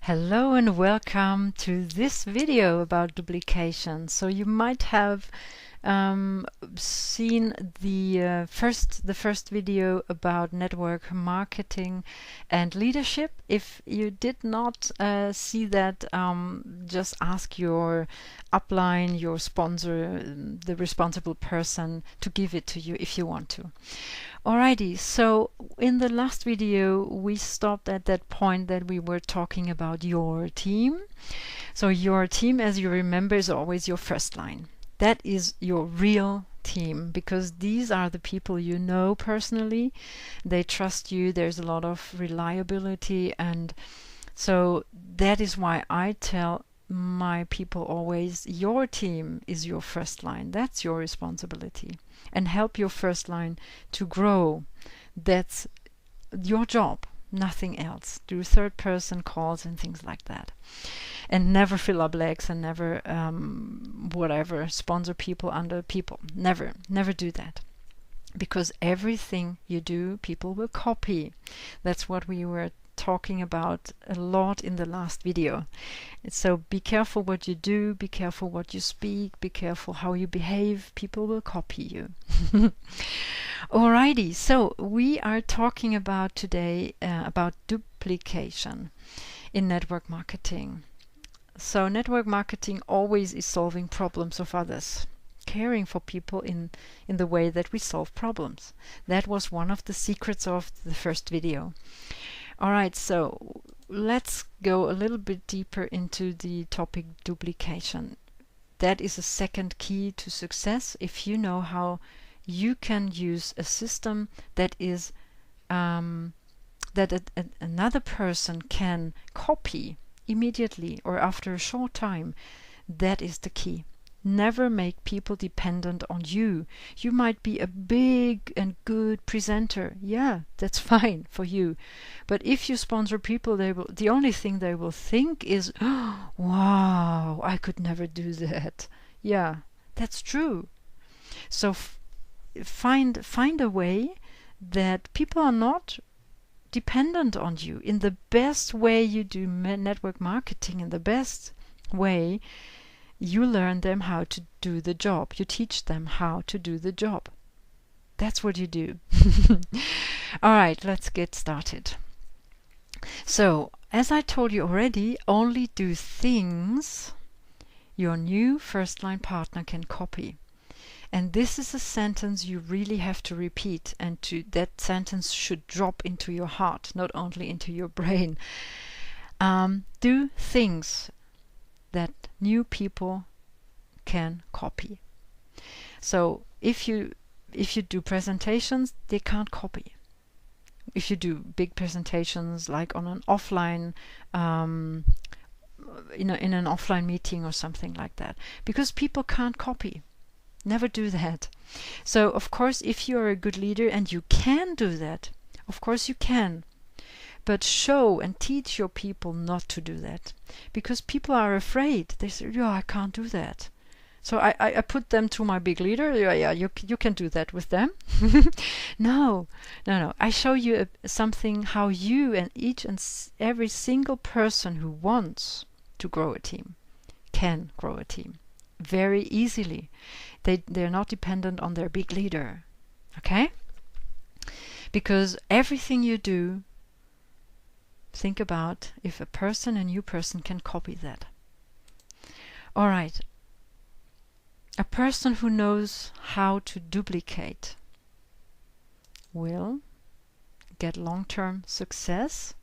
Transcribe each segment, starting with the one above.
Hello and welcome to this video about duplication. So you might have seen the first video about network marketing and leadership. If you did not see that, just ask your upline, your sponsor, the responsible person to give it to you if you want to. Alrighty, so in the last video we stopped at that point that we were talking about your team. So your team, as you remember, is always your first line. That is your real team, because these are the people you know personally. They trust you, there's a lot of reliability, and so that is why I tell my people always, your team is your first line. That's your responsibility. And help your first line to grow. That's your job, nothing else. Do third person calls and things like that. And never fill up legs and never whatever, sponsor people under people. Never do that. Because everything you do, people will copy. That's what we were talking about a lot in the last video. So be careful what you do, be careful what you speak, be careful how you behave. People will copy you. Alrighty, so we are talking about today about duplication in network marketing. So network marketing always is solving problems of others, caring for people in the way that we solve problems. That was one of the secrets of the first video. Alright, so let's go a little bit deeper into the topic duplication. That is a second key to success. If you know how you can use a system that is another person can copy immediately or after a short time, that is the key. Never make people dependent on you. You might be a big and good presenter. Yeah, that's fine for you. But if you sponsor people, the only thing they will think is, oh, wow, I could never do that. Yeah, that's true. So find a way that people are not dependent on you. In the best way you do network marketing, in the best way, you learn them how to do the job. You teach them how to do the job. That's what you do. Alright, let's get started. So, as I told you already, only do things your new first-line partner can copy. And this is a sentence you really have to repeat, and that sentence should drop into your heart, not only into your brain. Do things that new people can copy. So if you do presentations, they can't copy. If you do big presentations like on an offline in an offline meeting or something like that, because people can't copy. Never do that. So of course, if you are a good leader and you can do that, of course you can. But show and teach your people not to do that, because people are afraid. They say, "Yeah, I can't do that." So I put them to my big leader. Yeah, you can do that with them. No. I show you something how you and each and every single person who wants to grow a team can grow a team very easily. They're not dependent on their big leader. Okay? Because everything you do, think about if a new person can copy that. Alright. A person who knows how to duplicate will get long-term success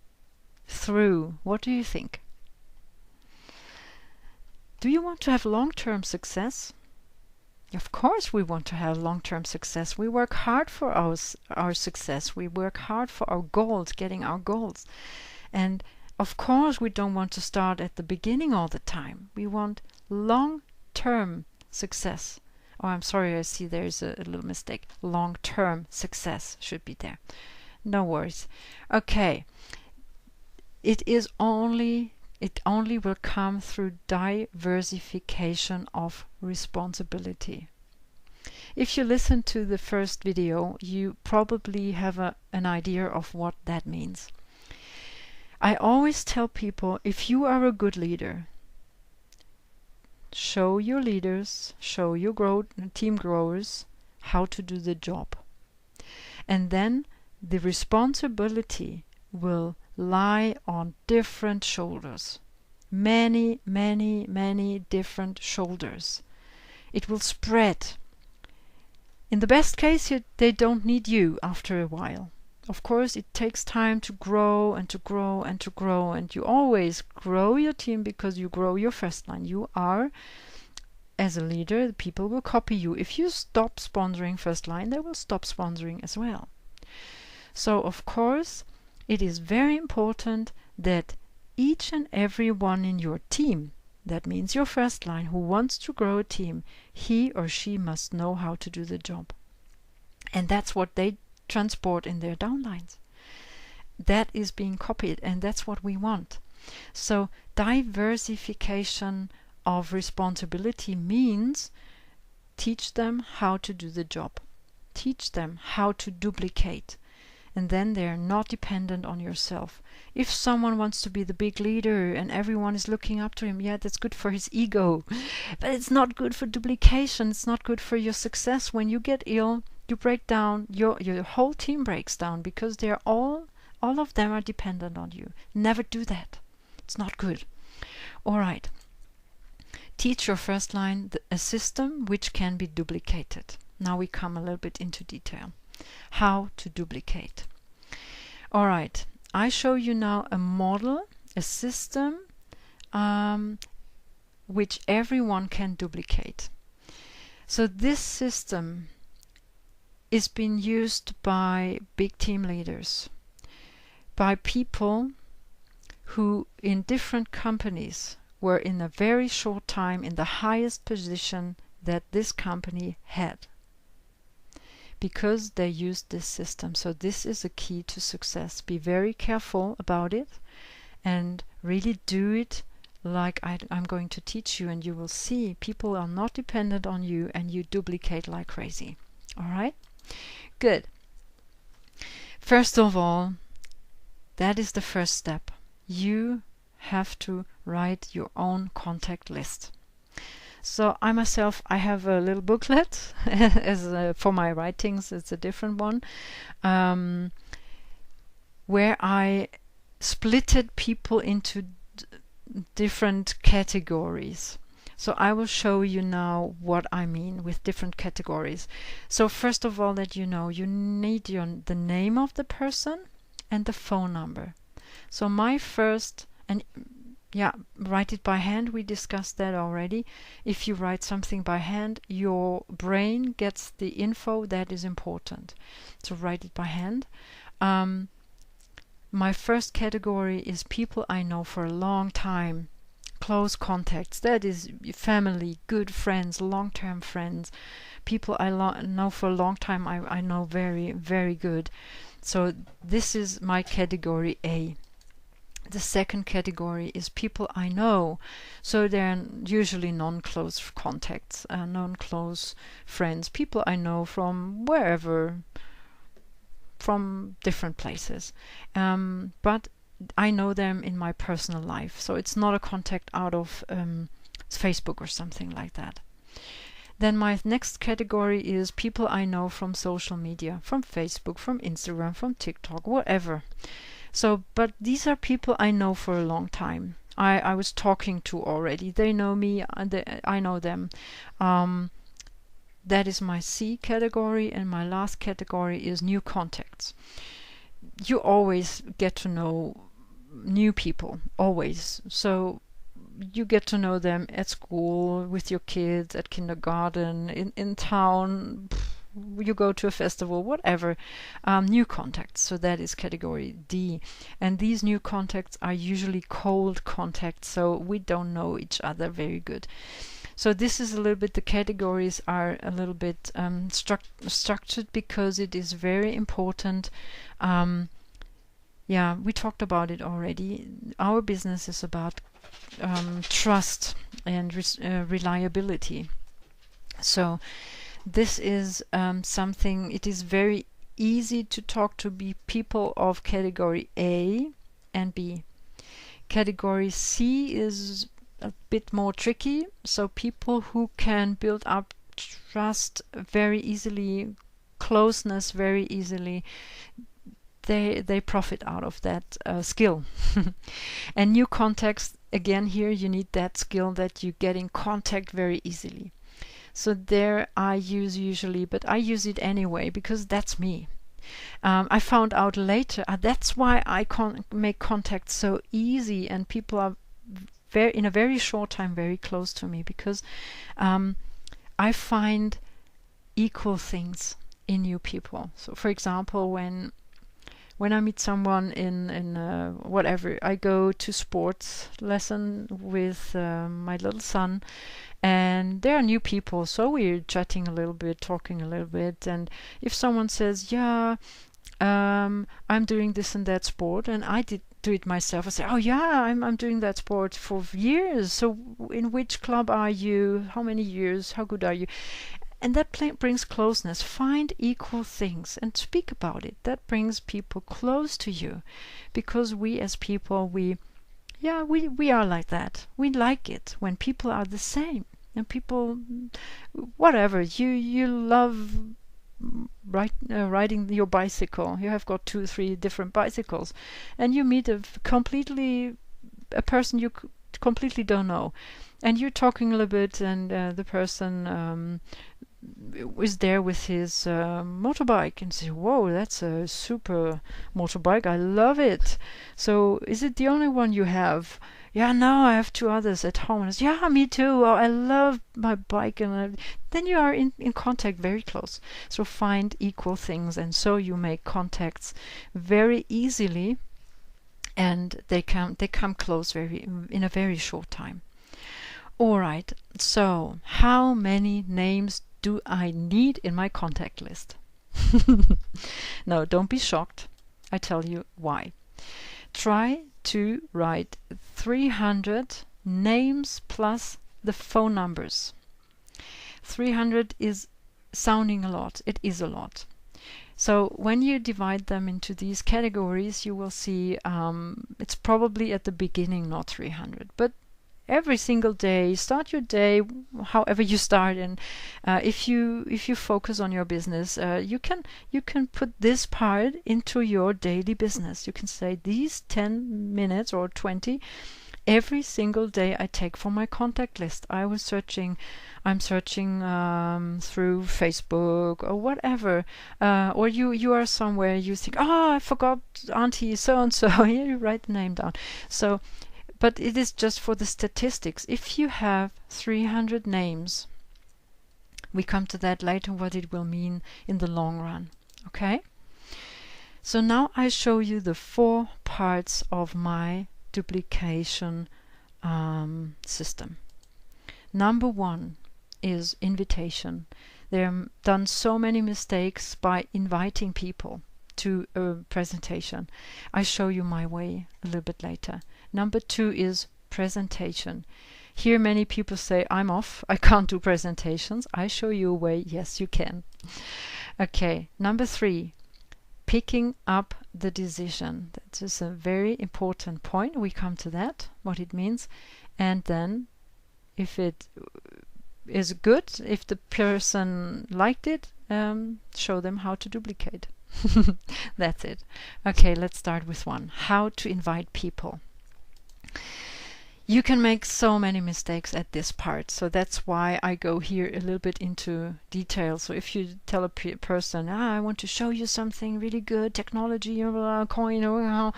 through, what do you think? Do you want to have long-term success? Of course we want to have long-term success. We work hard for our success. We work hard for our goals, getting our goals. And of course we don't want to start at the beginning all the time. We want long-term success. Oh, I'm sorry, I see there's a little mistake. Long-term success should be there. No worries. Okay. It only will come through diversification of responsibility. If you listen to the first video, you probably have an idea of what that means. I always tell people, if you are a good leader, show your leaders, show your team growers how to do the job. And then the responsibility will lie on different shoulders. Many, many, many different shoulders. It will spread. In the best case, they don't need you after a while. Of course, it takes time to grow and to grow and to grow, and you always grow your team because you grow your first line. You are, as a leader, the people will copy you. If you stop sponsoring first line, they will stop sponsoring as well. So, of course, it is very important that each and every one in your team, that means your first line, who wants to grow a team, he or she must know how to do the job. And that's what they transport in their downlines. That is being copied, and that's what we want. So diversification of responsibility means teach them how to do the job. Teach them how to duplicate. And then they're not dependent on yourself. If someone wants to be the big leader and everyone is looking up to him, yeah, that's good for his ego. But it's not good for duplication. It's not good for your success. When you get ill, you break down, your whole team breaks down because they're all of them are dependent on you. Never do that. It's not good. All right. Teach your first line a system which can be duplicated. Now we come a little bit into detail. How to duplicate. All right, I show you now a model, a system which everyone can duplicate. So this system is being used by big team leaders, by people who in different companies were in a very short time in the highest position that this company had, because they used this system. So this is a key to success. Be very careful about it and really do it like I'm going to teach you, and you will see people are not dependent on you and you duplicate like crazy. All right? Good. First of all, that is the first step. You have to write your own contact list. So I myself, I have a little booklet for my writings. It's a different one, where I splitted people into different categories. So I will show you now what I mean with different categories. So first of all, that you know, you need the name of the person and the phone number. So my first, and yeah, write it by hand. We discussed that already. If you write something by hand, your brain gets the info that is important. So write it by hand. My first category is people I know for a long time. Close contacts. That is family, good friends, long-term friends. People I know for a long time, I know very, very good. So this is my category A. The second category is people I know. So they're usually non-close contacts, non-close friends, people I know from wherever, from different places. But I know them in my personal life. So it's not a contact out of Facebook or something like that. Then my next category is people I know from social media, from Facebook, from Instagram, from TikTok, whatever. So, but these are people I know for a long time. I was talking to already. They know me, and I know them. That is my C category, and my last category is new contacts. You always get to know new people, always. So you get to know them at school, with your kids, at kindergarten, in town, you go to a festival, whatever. New contacts. So that is category D. And these new contacts are usually cold contacts, so we don't know each other very good. So this is a little bit, the categories are a little bit structured because it is very important. Yeah, we talked about it already. Our business is about trust and reliability. So this is something, it is very easy to talk to people of category A and B. Category C is a bit more tricky. So people who can build up trust very easily, closeness very easily, they profit out of that skill. And new contacts, again, here you need that skill that you get in contact very easily. So there I use usually, but I use it anyway because that's me. I found out later that's why I make contact so easy, and people are in a very short time very close to me, because I find equal things in new people. So for example, when I meet someone in whatever, I go to sports lesson with my little son, and there are new people, so we're chatting a little bit, talking a little bit, and if someone says, yeah, I'm doing this and that sport, and I did do it myself, I say, oh yeah, I'm doing that sport for years, so in which club are you, how many years, how good are you? And that brings closeness. Find equal things and speak about it. That brings people close to you, because we as people, we are like that. We like it when people are the same, and people, whatever, you love riding your bicycle. You have got 2-3 different bicycles, and you meet a person you completely don't know, and you're talking a little bit, and the person is there with his motorbike, and say, whoa, that's a super motorbike, I love it. So is it the only one you have? Yeah, no, I have 2 others at home. And I say, yeah, me too. Oh, I love my bike. And then you are in contact very close. So find equal things, and so you make contacts very easily, and they come close in a very short time. All right, so how many names do I need in my contact list? No, don't be shocked. I tell you why. Try to write 300 names plus the phone numbers. 300 is sounding a lot. It is a lot. So when you divide them into these categories, you will see it's probably at the beginning not 300, but every single day, start your day however you start, and if you focus on your business, you can put this part into your daily business. You can say these 10 minutes or 20 every single day I take for my contact list. I'm searching through Facebook or whatever, or you are somewhere, you think, oh, I forgot Auntie so and so. You write the name down. So, but it is just for the statistics. If you have 300 names, we come to that later, what it will mean in the long run. Okay? So now I show you the 4 parts of my duplication system. Number 1 is invitation. There done so many mistakes by inviting people to a presentation. I show you my way a little bit later. Number 2 is presentation. Here many people say, I'm off, I can't do presentations. I show you a way, yes you can. Okay, number 3, picking up the decision. That is a very important point. We come to that, what it means. And then if it is good, if the person liked it, show them how to duplicate. That's it. Okay, let's start with 1. How to invite people. You can make so many mistakes at this part, so that's why I go here a little bit into detail. So if you tell a person, I want to show you something really good, technology, coin,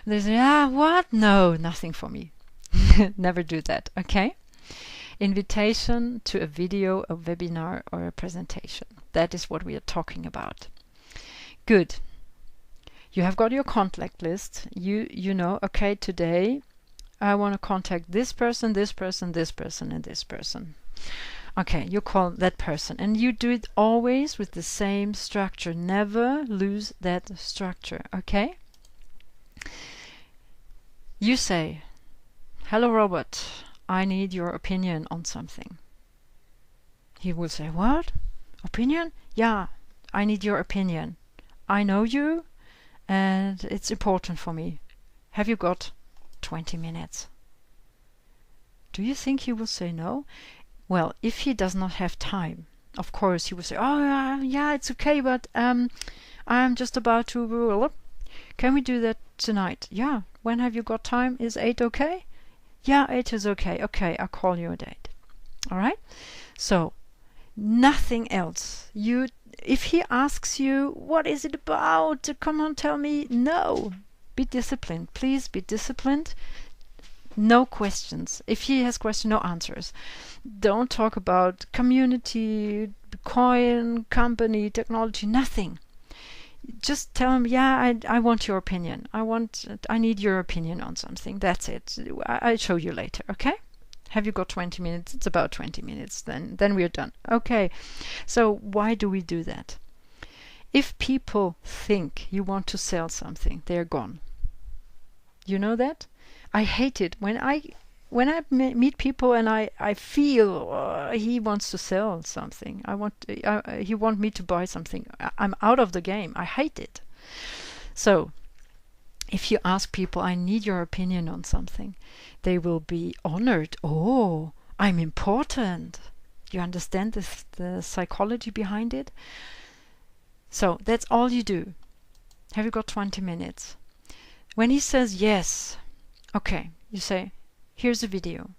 they say, what? No, nothing for me. Never do that, okay? Invitation to a video, a webinar, or a presentation. That is what we are talking about. Good. You have got your contact list. You know, okay, today I want to contact this person, this person, this person, and this person. Okay, you call that person, and you do it always with the same structure. Never lose that structure, okay? You say, hello Robert, I need your opinion on something. He will say, what? Opinion? Yeah, I need your opinion. I know you, and it's important for me. Have you got 20 minutes? Do you think he will say no? Well, if he does not have time, of course he will say, oh yeah, it's okay, but I'm just about to, can we do that tonight? Yeah, when have you got time? Is 8 okay? Yeah, 8 is okay. Okay, I'll call you at 8. All right? So, nothing else. If he asks you, what is it about? Come on, tell me. No. Be disciplined. Please be disciplined. No questions. If he has questions, no answers. Don't talk about community, coin, company, technology, nothing. Just tell him, yeah, I want your opinion. I need your opinion on something. That's it. I'll show you later, okay? Have you got 20 minutes? It's about 20 minutes, then we're done. Okay, so why do we do that? If people think you want to sell something, they're gone. You know that? I hate it when I meet people and I feel he wants to sell something. He want me to buy something. I'm out of the game. I hate it. So if you ask people, I need your opinion on something, they will be honored. Oh, I'm important. You understand the psychology behind it? So that's all you do. Have you got 20 minutes? When he says yes, okay, you say, here's a video.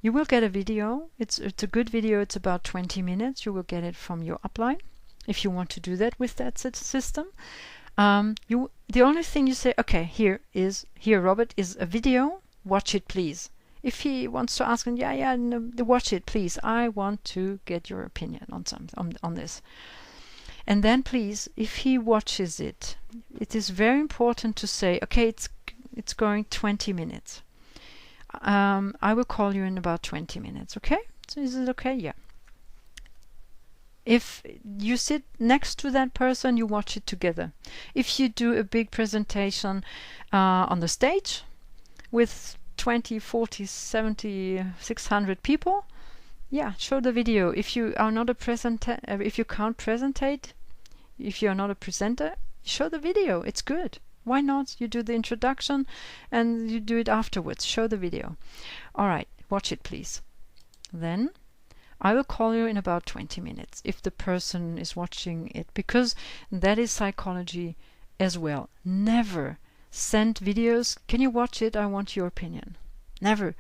You will get a video. It's a good video. It's about 20 minutes. You will get it from your upline if you want to do that with that system. The only thing you say, okay, here, Robert, is a video. Watch it, please. If he wants to ask, no, watch it, please. I want to get your opinion on this. And then, please, if he watches it, it is very important to say, okay, it's going 20 minutes. I will call you in about 20 minutes, okay? So is it okay? Yeah. If you sit next to that person, you watch it together. If you do a big presentation on the stage with 20, 40, 70, 600 people, yeah, show the video. If you are not if you can't presentate, if you are not a presenter, show the video. It's good. Why not? You do the introduction and you do it afterwards. Show the video. All right, watch it, please. Then I will call you in about 20 minutes if the person is watching it, because that is psychology as well. Never send videos. Can you watch it? I want your opinion. Never.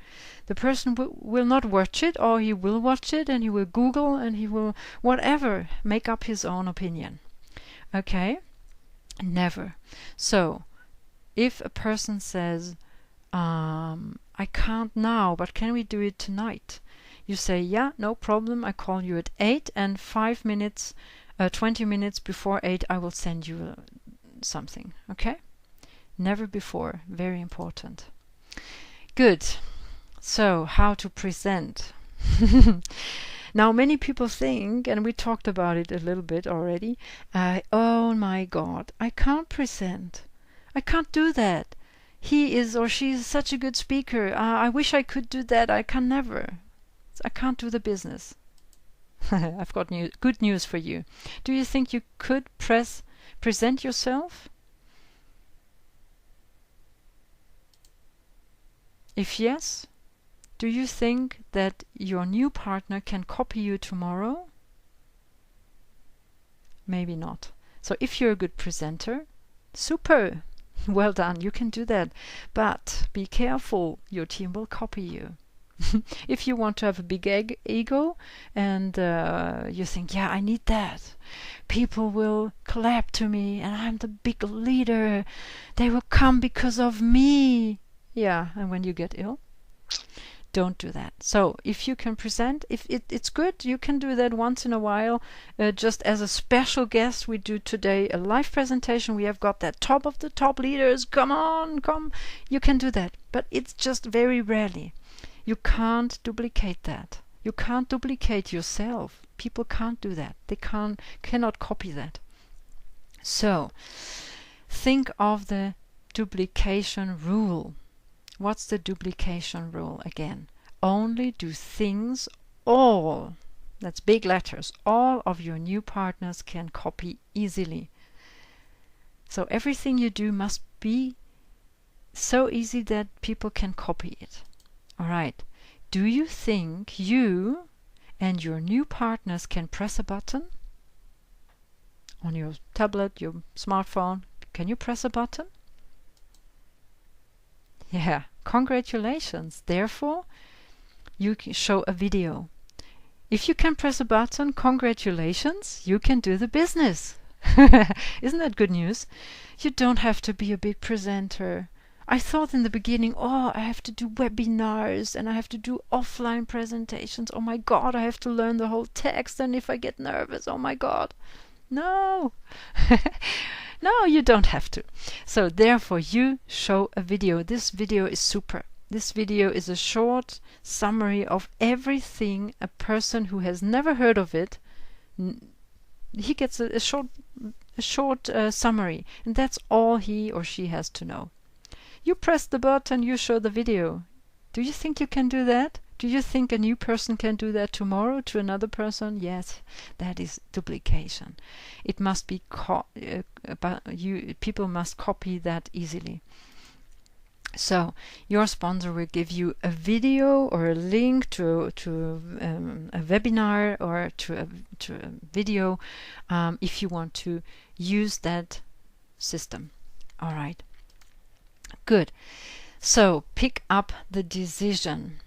The person will not watch it, or he will watch it and he will Google and he will whatever, make up his own opinion. Okay? Never. So, if a person says, I can't now, but can we do it tonight? You say, yeah, no problem. I call you at 8 and 5 minutes, 20 minutes before 8, I will send you something. Okay? Never before. Very important. Good. So, how to present? Now, many people think, and we talked about it a little bit already, oh my God, I can't present. I can't do that. He is or she is such a good speaker. I wish I could do that. I can never. I can't do the business. I've got good news for you. Do you think you could present yourself? If yes, do you think that your new partner can copy you tomorrow? Maybe not. So if you're a good presenter, super, well done, you can do that. But be careful, your team will copy you. If you want to have a big ego and you think, yeah, I need that. People will clap to me and I'm the big leader. They will come because of me. Yeah, and when you get ill, don't do that. So if you can present, if it's good, you can do that once in a while. Just as a special guest, we do today a live presentation. We have got that top of the top leaders. Come on, come. You can do that. But it's just very rarely. You can't duplicate that. You can't duplicate yourself. People can't do that. They cannot copy that. So think of the duplication rule. What's the duplication rule again? Only do things all, that's big letters, all of your new partners can copy easily. So everything you do must be so easy that people can copy it. All right. Do you think you and your new partners can press a button on your tablet, your smartphone? Can you press a button? Yeah, congratulations. Therefore, you can show a video. If you can press a button, congratulations, you can do the business. Isn't that good news? You don't have to be a big presenter. I thought in the beginning, oh, I have to do webinars and I have to do offline presentations. Oh my God, I have to learn the whole text, and if I get nervous, oh my God. No. No, you don't have to. So therefore, you show a video. This video is super. This video is a short summary of everything a person who has never heard of it, he gets a short summary, and that's all he or she has to know. You press the button, you show the video. Do you think you can do that? Do you think a new person can do that tomorrow to another person? Yes, that is duplication. It must be people must copy that easily. So your sponsor will give you a video or a link to a webinar or to a video if you want to use that system. All right. Good. So pick up the decision.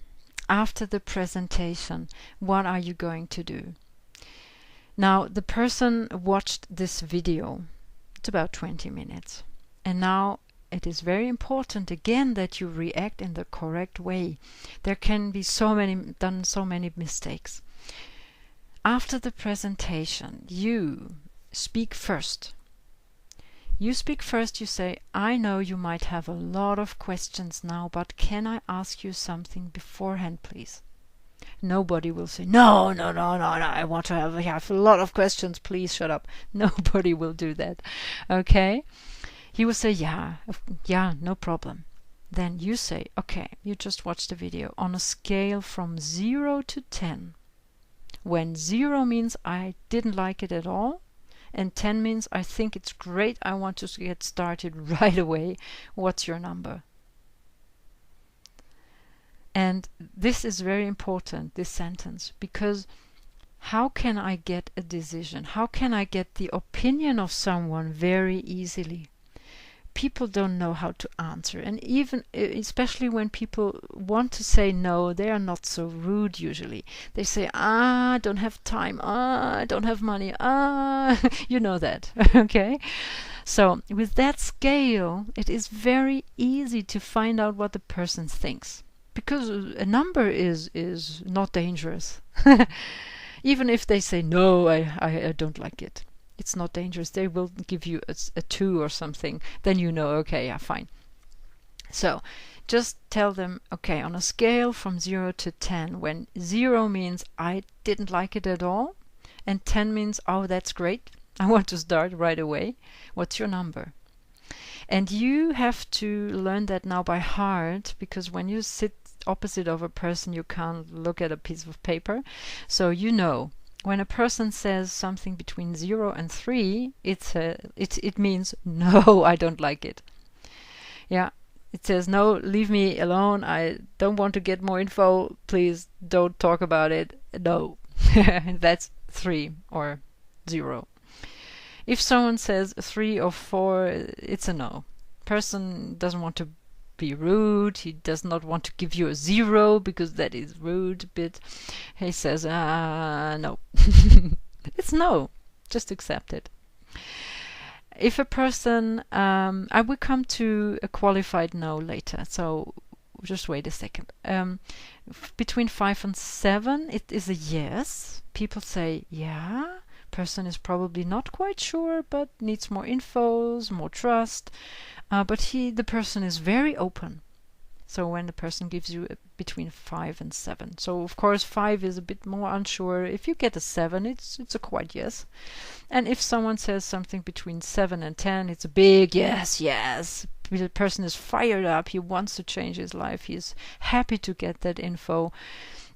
After the presentation, what are you going to do? Now, the person watched this video. It's about 20 minutes. And now it is very important again that you react in the correct way. There can be so many mistakes. After the presentation, you speak first. You speak first, you say, I know you might have a lot of questions now, but can I ask you something beforehand, please? Nobody will say, no, I want to have a lot of questions, please shut up. Nobody will do that. Okay? He will say, yeah, no problem. Then you say, okay, you just watched the video on a scale from 0 to 10. When 0 means I didn't like it at all, and 10 means I think it's great, I want to get started right away. What's your number? And this is very important, this sentence, because how can I get a decision? How can I get the opinion of someone very easily? People don't know how to answer, and even especially when people want to say no, they are not so rude usually. They say, I don't have time, I don't have money, you know that. Okay, so with that scale it is very easy to find out what the person thinks, because a number is not dangerous. Even if they say no, I don't like it, it's not dangerous. They will give you a 2 or something. Then you know, okay, yeah, fine. So just tell them, okay, on a scale from 0 to 10, when 0 means I didn't like it at all, and 10 means, oh, that's great, I want to start right away. What's your number? And you have to learn that now by heart, because when you sit opposite of a person, you can't look at a piece of paper. So you know, when a person says something between 0 and 3, it means no, I don't like it. Yeah, it says no, leave me alone, I don't want to get more info, please don't talk about it, no. That's 3 or 0. If someone says 3 or 4, it's a no. Person doesn't want to be rude, he does not want to give you a 0 because that is rude a bit. He says no. It's no, just accept it. If a person I will come to a qualified no later, so just wait a second. Between 5 and 7 it is a yes. People say yeah, person is probably not quite sure but needs more infos, more trust. But the person is very open. So when the person gives you between 5 and 7. So of course 5 is a bit more unsure. If you get a 7, it's a quite yes. And if someone says something between 7 and 10, it's a big yes. The person is fired up. He wants to change his life. He's happy to get that info,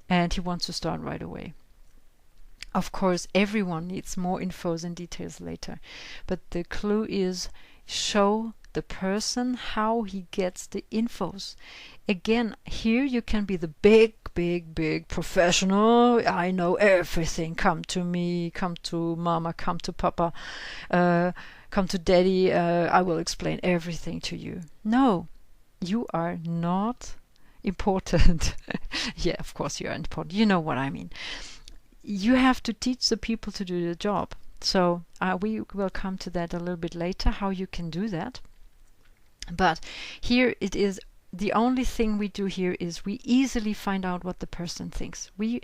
and he wants to start right away. Of course, everyone needs more infos and details later. But the clue is show the person, how he gets the infos. Again, here you can be the big professional. I know everything. Come to me, come to mama, come to papa, come to daddy. I will explain everything to you. No, you are not important. Yeah, of course you are important. You know what I mean. You have to teach the people to do the job. So we will come to that a little bit later, how you can do that. But here it is, the only thing we do here is we easily find out what the person thinks. We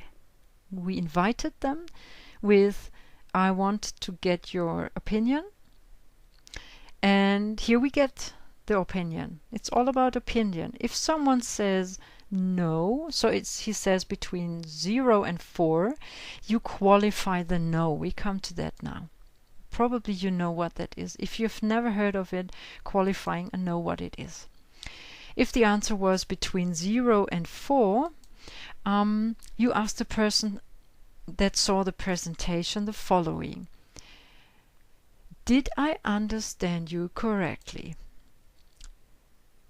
invited them with, I want to get your opinion. And here we get the opinion. It's all about opinion. If someone says no, so he says between 0 and 4, you qualify the no. We come to that now. Probably you know what that is. If you've never heard of it, qualifying and know what it is. If the answer was between 0 and 4, you ask the person that saw the presentation the following. Did I understand you correctly?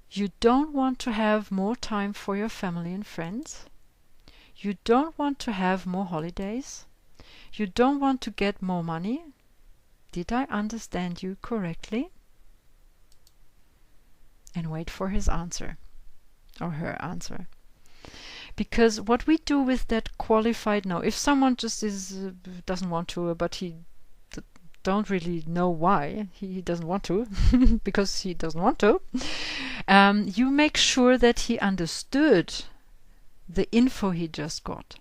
You don't want to have more time for your family and friends? You don't want to have more holidays? You don't want to get more money? Did I understand you correctly? And wait for his answer or her answer. Because what we do with that qualified no, if someone just doesn't want to, but he don't really know why he doesn't want to, because he doesn't want to, you make sure that he understood the info he just got.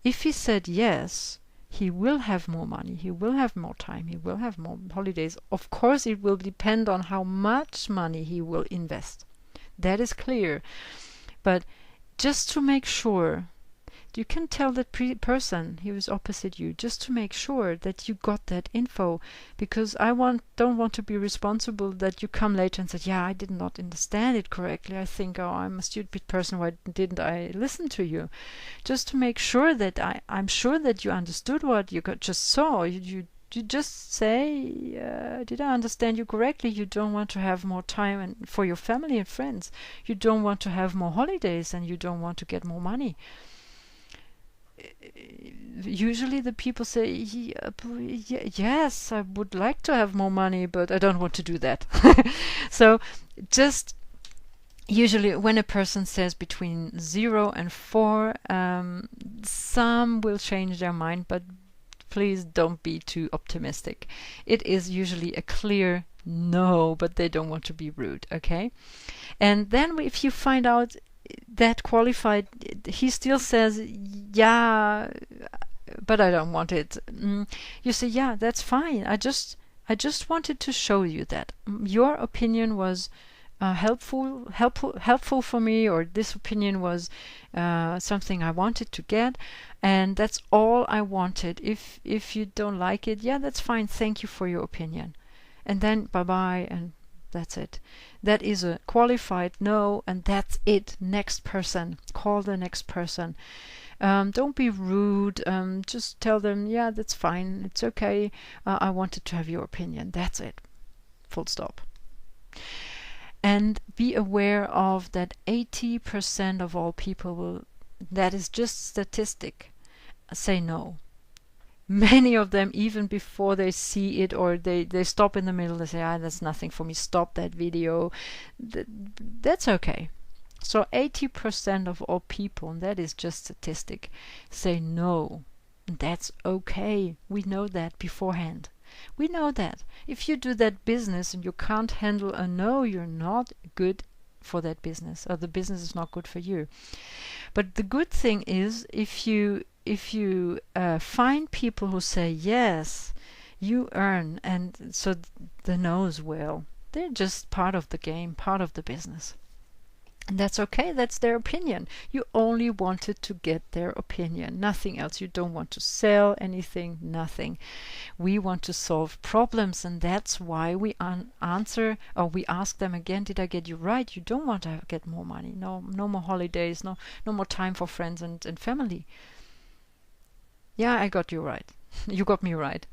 If he said yes, he will have more money, he will have more time, he will have more holidays. Of course, it will depend on how much money he will invest. That is clear. But just to make sure, you can tell that person who is opposite you, just to make sure that you got that info, because I don't want to be responsible that you come later and say, yeah, I did not understand it correctly. I think, oh, I'm a stupid person. Why didn't I listen to you? Just to make sure that I'm sure that you understood what you just saw. You just say, did I understand you correctly? You don't want to have more time for your family and friends. You don't want to have more holidays, and you don't want to get more money. Usually the people say, yes, I would like to have more money, but I don't want to do that. So just usually when a person says between 0 and 4, some will change their mind, but please don't be too optimistic. It is usually a clear no, but they don't want to be rude, okay? And then if you find out that qualified, he still says, yeah, but I don't want it. You say, yeah, that's fine. I just wanted to show you that your opinion was helpful for me, or this opinion was something I wanted to get, and that's all I wanted. If you don't like it, yeah, that's fine. Thank you for your opinion, and then bye-bye, and that's it. That is a qualified no, and that's it. Next person. Call the next person. Don't be rude. Just tell them, yeah, that's fine. It's okay. I wanted to have your opinion. That's it. Full stop. And be aware of that 80% of all people will, that is just statistic, say no. Many of them, even before they see it, or they stop in the middle, they say, that's nothing for me, stop that video. That's okay. So 80% of all people, and that is just statistic, say no. That's okay. We know that beforehand. We know that. If you do that business and you can't handle a no, you're not good for that business, or the business is not good for you. But the good thing is, if you find people who say yes, you earn, and so the no's will. They're just part of the game, part of the business. And that's okay, that's their opinion. You only wanted to get their opinion, nothing else. You don't want to sell anything, nothing. We want to solve problems, and that's why we answer, or we ask them again, did I get you right? You don't want to get more money, no more holidays, no more time for friends and family. Yeah, I got you right. You got me right.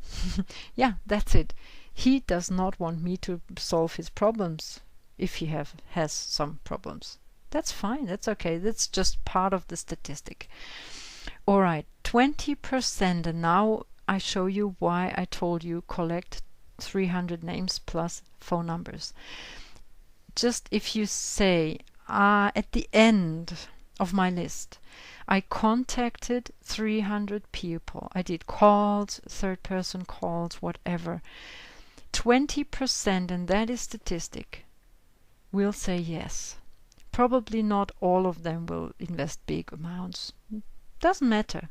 Yeah, that's it. He does not want me to solve his problems if he has some problems. That's fine, that's okay, that's just part of the statistic. Alright, 20%, and now I show you why I told you collect 300 names plus phone numbers. Just if you say, at the end of my list, I contacted 300 people. I did calls, third person calls, whatever. 20%, and that is statistic, will say yes. Probably not all of them will invest big amounts. Doesn't matter.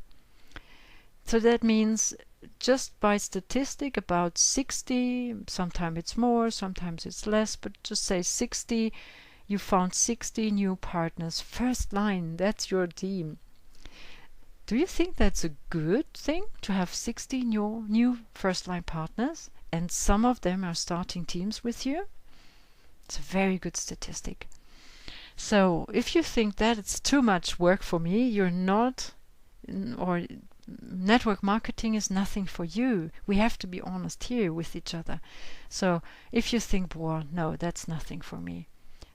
So that means just by statistic about 60, sometimes it's more, sometimes it's less, but just say 60, you found 60 new partners. First line, that's your team. Do you think that's a good thing to have 60 new first line partners and some of them are starting teams with you? It's a very good statistic. So if you think that it's too much work for me, you're not, or network marketing is nothing for you. We have to be honest here with each other. So if you think, well, no, that's nothing for me,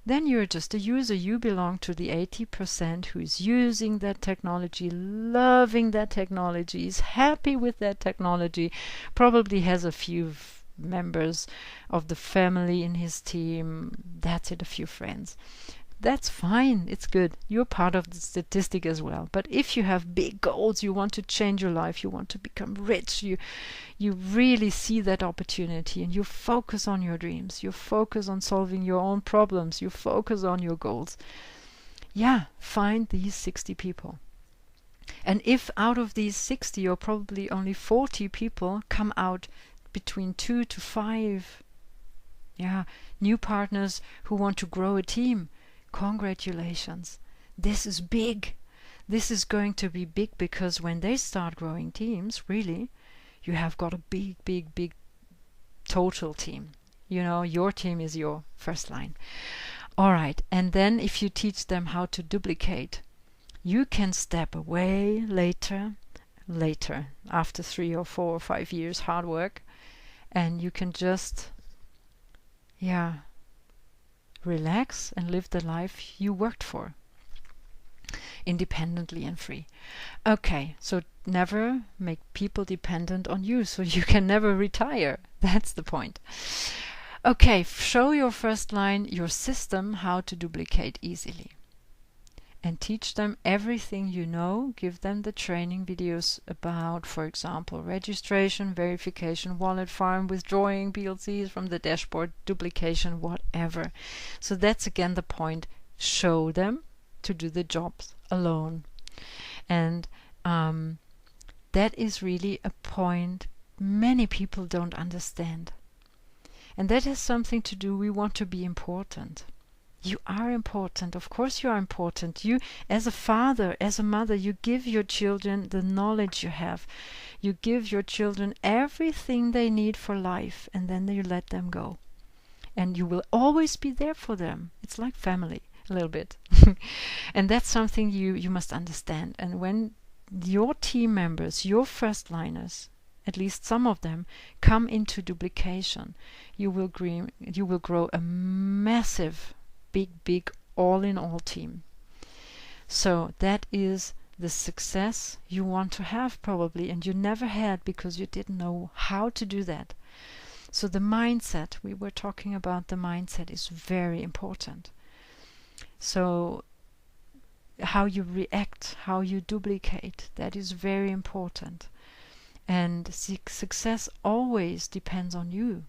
then you're just a user. You belong to the 80% who is using that technology, loving that technology, is happy with that technology, probably has a few members of the family in his team, that's it, a few friends. That's fine, it's good. You're part of the statistic as well. But if you have big goals, you want to change your life, you want to become rich, you really see that opportunity and you focus on your dreams, you focus on solving your own problems, you focus on your goals. Yeah, find these 60 people. And if out of these 60 or probably only 40 people come out between 2 to 5 new partners who want to grow a team, congratulations. This is big. This is going to be big because when they start growing teams, really, you have got a big total team. You know, your team is your first line. All right, and then if you teach them how to duplicate, you can step away later, after 3 or 4 or 5 years hard work, and you can just, relax and live the life you worked for, independently and free. Okay, so never make people dependent on you, so you can never retire. That's the point. Okay, show your first line, your system, how to duplicate easily. And teach them everything you know. Give them the training videos about, for example, registration, verification, wallet farm, withdrawing PLCs from the dashboard, duplication, whatever. So that's again the point. Show them to do the jobs alone. And that is really a point many people don't understand. And that has something to do, we want to be important. You are important. Of course you are important. You, as a father, as a mother, you give your children the knowledge you have. You give your children everything they need for life, and then you let them go. And you will always be there for them. It's like family, a little bit. And that's something you must understand. And when your team members, your first liners, at least some of them, come into duplication, you will grow a massive big all-in-all team. So that is the success you want to have probably, and you never had because you didn't know how to do that. So the mindset, we were talking about the mindset, is very important. So how you react, how you duplicate, that is very important. And success always depends on you.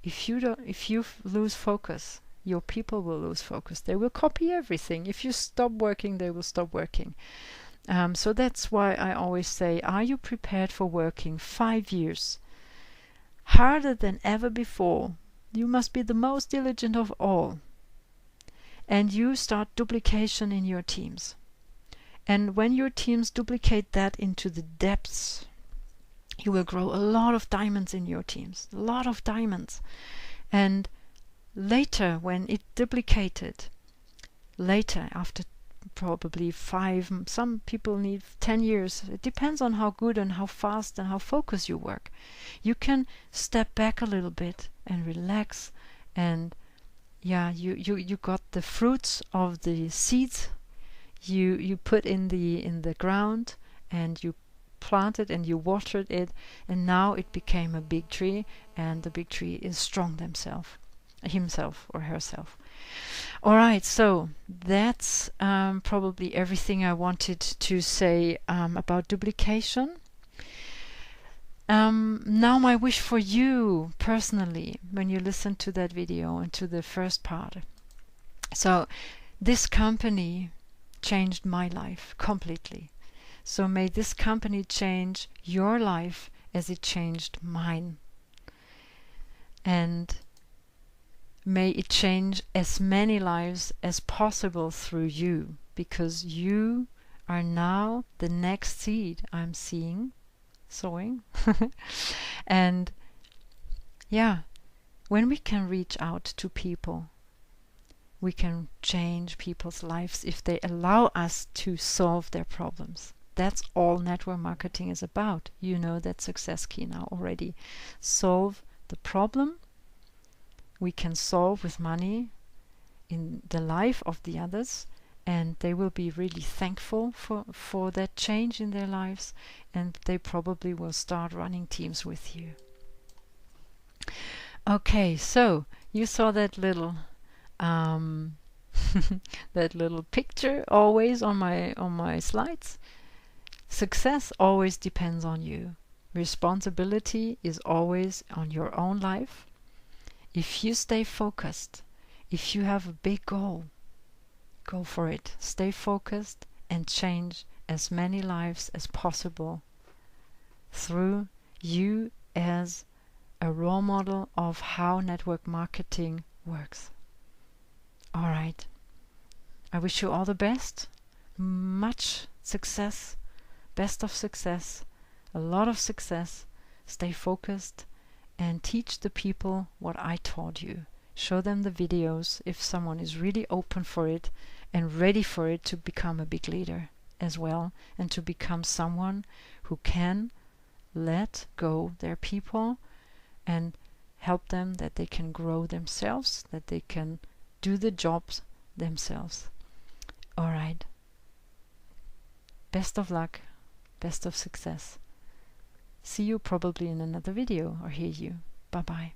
If you lose focus, your people will lose focus. They will copy everything. If you stop working, they will stop working. So that's why I always say, are you prepared for working 5 years? Harder than ever before. You must be the most diligent of all. And you start duplication in your teams. And when your teams duplicate that into the depths, you will grow a lot of diamonds in your teams. A lot of diamonds. And later, when it duplicated, later, after probably 5, some people need 10 years. It depends on how good and how fast and how focused you work. You can step back a little bit and relax, and yeah, you got the fruits of the seeds you put in the ground, and you planted and you watered it, and now it became a big tree, and the big tree is strong himself or herself. All right, so that's probably everything I wanted to say about duplication. Now my wish for you personally, when you listen to that video and to the first part. So this company changed my life completely. So may this company change your life as it changed mine. And may it change as many lives as possible through you, because you are now the next seed I'm sowing. And yeah, when we can reach out to people, we can change people's lives if they allow us to solve their problems. That's all network marketing is about. You know that success key now already. Solve the problem we can solve with money in the life of the others, and they will be really thankful for that change in their lives, and they probably will start running teams with you. Okay, so you saw that little that little picture always on my slides. Success always depends on you. Responsibility is always on your own life. If you stay focused, if you have a big goal, go for it. Stay focused and change as many lives as possible through you as a role model of how network marketing works. All right. I wish you all the best, much success, best of success, a lot of success. Stay focused and teach the people what I taught you. Show them the videos if someone is really open for it and ready for it, to become a big leader as well, and to become someone who can let go their people and help them, that they can grow themselves, that they can do the jobs themselves. All right. Best of luck, best of success. See you probably in another video, or hear you. Bye bye.